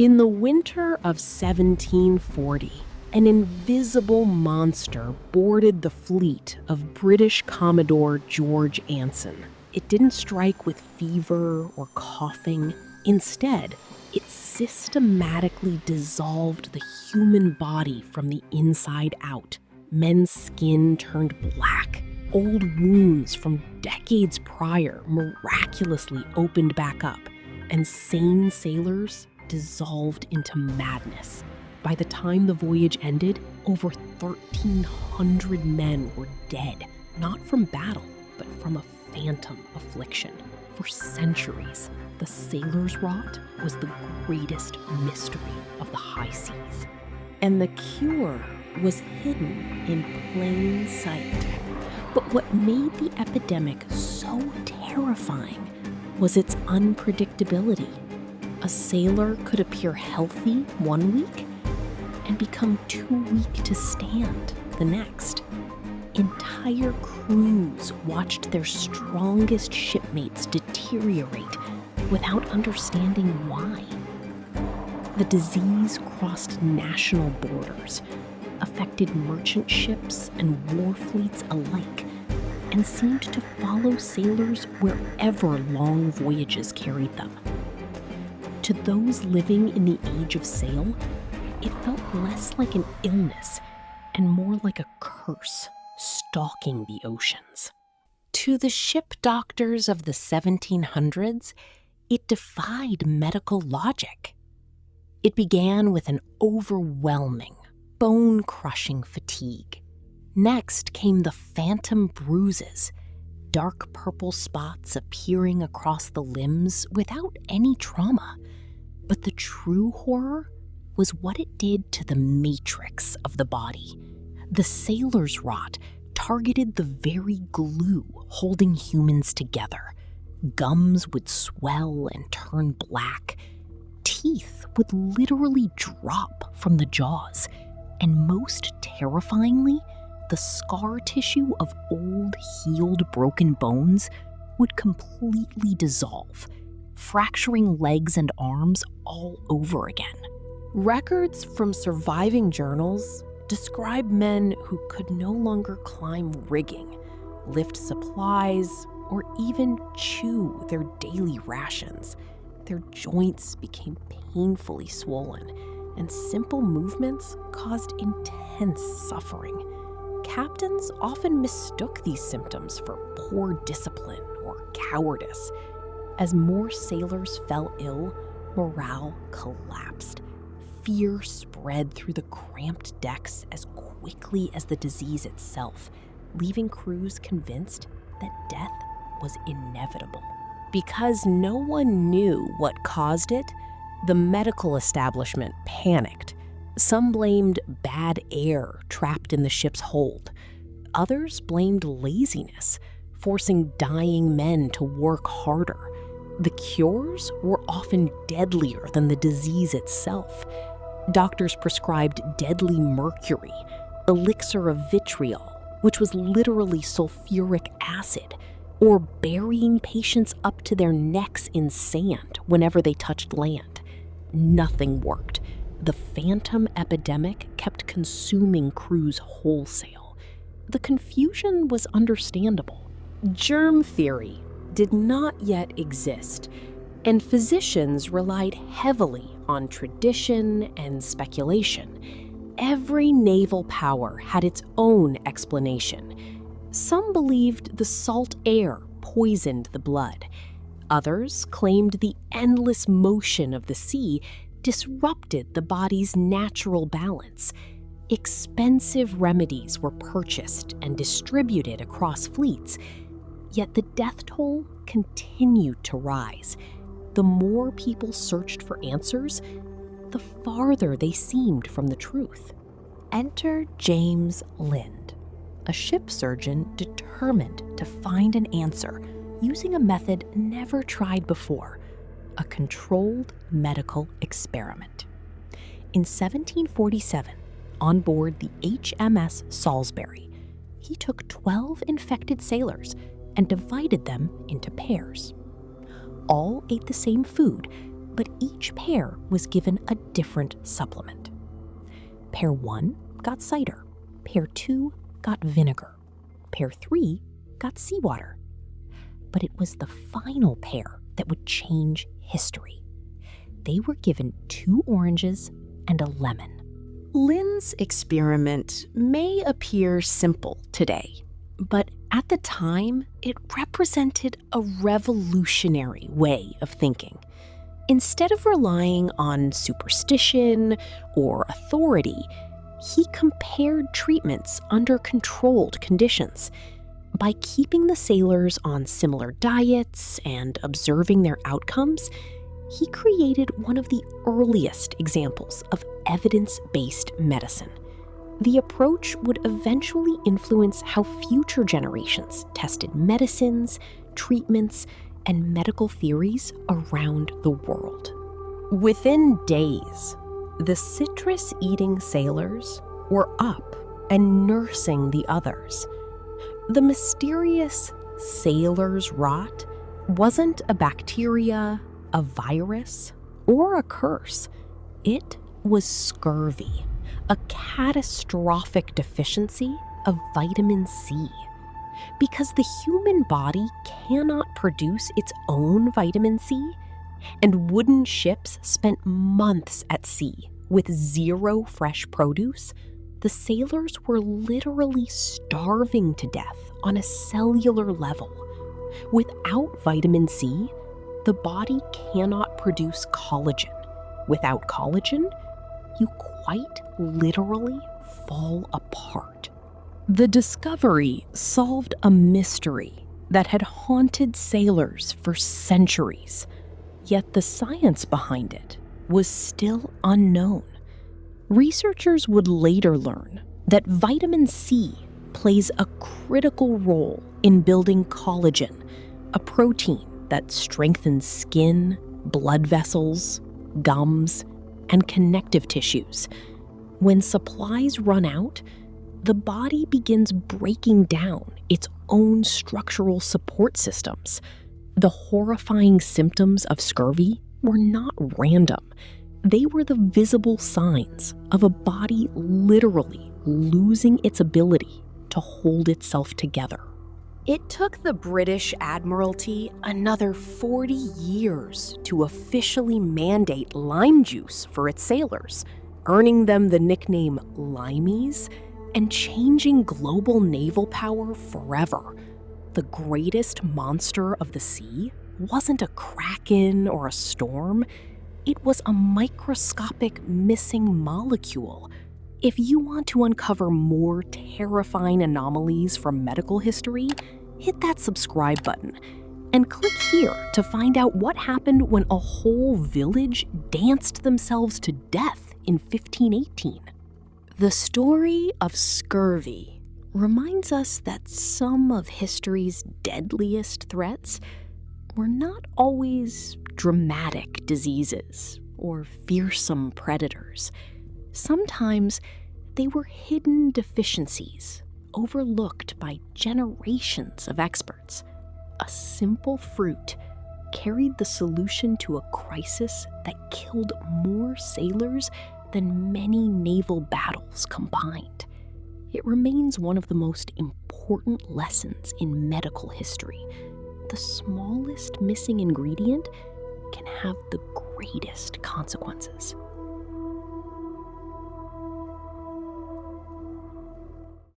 In the winter of 1740, an invisible monster boarded the fleet of British Commodore George Anson. It didn't strike with fever or coughing. Instead, it systematically dissolved the human body from the inside out. Men's skin turned black. Old wounds from decades prior miraculously opened back up, and sane sailors dissolved into madness. By the time the voyage ended, over 1,300 men were dead, not from battle, but from a phantom affliction. For centuries, the sailor's rot was the greatest mystery of the high seas. And the cure was hidden in plain sight. But what made the epidemic so terrifying was its unpredictability. A sailor could appear healthy one week and become too weak to stand the next. Entire crews watched their strongest shipmates deteriorate without understanding why. The disease crossed national borders, affected merchant ships and war fleets alike, and seemed to follow sailors wherever long voyages carried them. To those living in the age of sail, it felt less like an illness and more like a curse stalking the oceans. To the ship doctors of the 1700s, it defied medical logic. It began with an overwhelming, bone-crushing fatigue. Next came the phantom bruises, dark purple spots appearing across the limbs without any trauma. But the true horror was what it did to the matrix of the body. The sailor's rot targeted the very glue holding humans together. Gums would swell and turn black. Teeth would literally drop from the jaws. And most terrifyingly, the scar tissue of old, healed, broken bones would completely dissolve, fracturing legs and arms all over again. Records from surviving journals describe men who could no longer climb rigging, lift supplies, or even chew their daily rations. Their joints became painfully swollen, and simple movements caused intense suffering. Captains often mistook these symptoms for poor discipline or cowardice. As more sailors fell ill, morale collapsed. Fear spread through the cramped decks as quickly as the disease itself, leaving crews convinced that death was inevitable. Because no one knew what caused it, the medical establishment panicked. Some blamed bad air trapped in the ship's hold. Others blamed laziness, forcing dying men to work harder. The cures were often deadlier than the disease itself. Doctors prescribed deadly mercury, elixir of vitriol, which was literally sulfuric acid, or burying patients up to their necks in sand whenever they touched land. Nothing worked. The phantom epidemic kept consuming crews wholesale. The confusion was understandable. Germ theory did not yet exist, and physicians relied heavily on tradition and speculation. Every naval power had its own explanation. Some believed the salt air poisoned the blood. Others claimed the endless motion of the sea disrupted the body's natural balance. Expensive remedies were purchased and distributed across fleets, yet the death toll continued to rise. The more people searched for answers, the farther they seemed from the truth. Enter James Lind, a ship surgeon determined to find an answer using a method never tried before, a controlled medical experiment. In 1747, on board the HMS Salisbury, he took 12 infected sailors and divided them into pairs. All ate the same food, but each pair was given a different supplement. Pair 1 got cider, pair 2 got vinegar, pair 3 got seawater. But it was the final pair that would change history. They were given 2 oranges and a lemon. Lynn's experiment may appear simple today, but at the time, it represented a revolutionary way of thinking. Instead of relying on superstition or authority, he compared treatments under controlled conditions. By keeping the sailors on similar diets and observing their outcomes, he created one of the earliest examples of evidence-based medicine. The approach would eventually influence how future generations tested medicines, treatments, and medical theories around the world. Within days, the citrus-eating sailors were up and nursing the others. The mysterious sailor's rot wasn't a bacteria, a virus, or a curse. It was scurvy, a catastrophic deficiency of vitamin C. Because the human body cannot produce its own vitamin C, and wooden ships spent months at sea with 0 fresh produce, the sailors were literally starving to death on a cellular level. Without vitamin C, the body cannot produce collagen. Without collagen, you quite literally fall apart. The discovery solved a mystery that had haunted sailors for centuries, yet the science behind it was still unknown. Researchers would later learn that vitamin C plays a critical role in building collagen, a protein that strengthens skin, blood vessels, gums, and connective tissues. When supplies run out, the body begins breaking down its own structural support systems. The horrifying symptoms of scurvy were not random. They were the visible signs of a body literally losing its ability to hold itself together. It took the British Admiralty another 40 years to officially mandate lime juice for its sailors, earning them the nickname Limeys and changing global naval power forever. The greatest monster of the sea wasn't a kraken or a storm. It was a microscopic missing molecule. If you want to uncover more terrifying anomalies from medical history, hit that subscribe button and click here to find out what happened when a whole village danced themselves to death in 1518. The story of scurvy reminds us that some of history's deadliest threats were not always dramatic diseases or fearsome predators. Sometimes they were hidden deficiencies overlooked by generations of experts. A simple fruit carried the solution to a crisis that killed more sailors than many naval battles combined. It remains one of the most important lessons in medical history. The smallest missing ingredient can have the greatest consequences.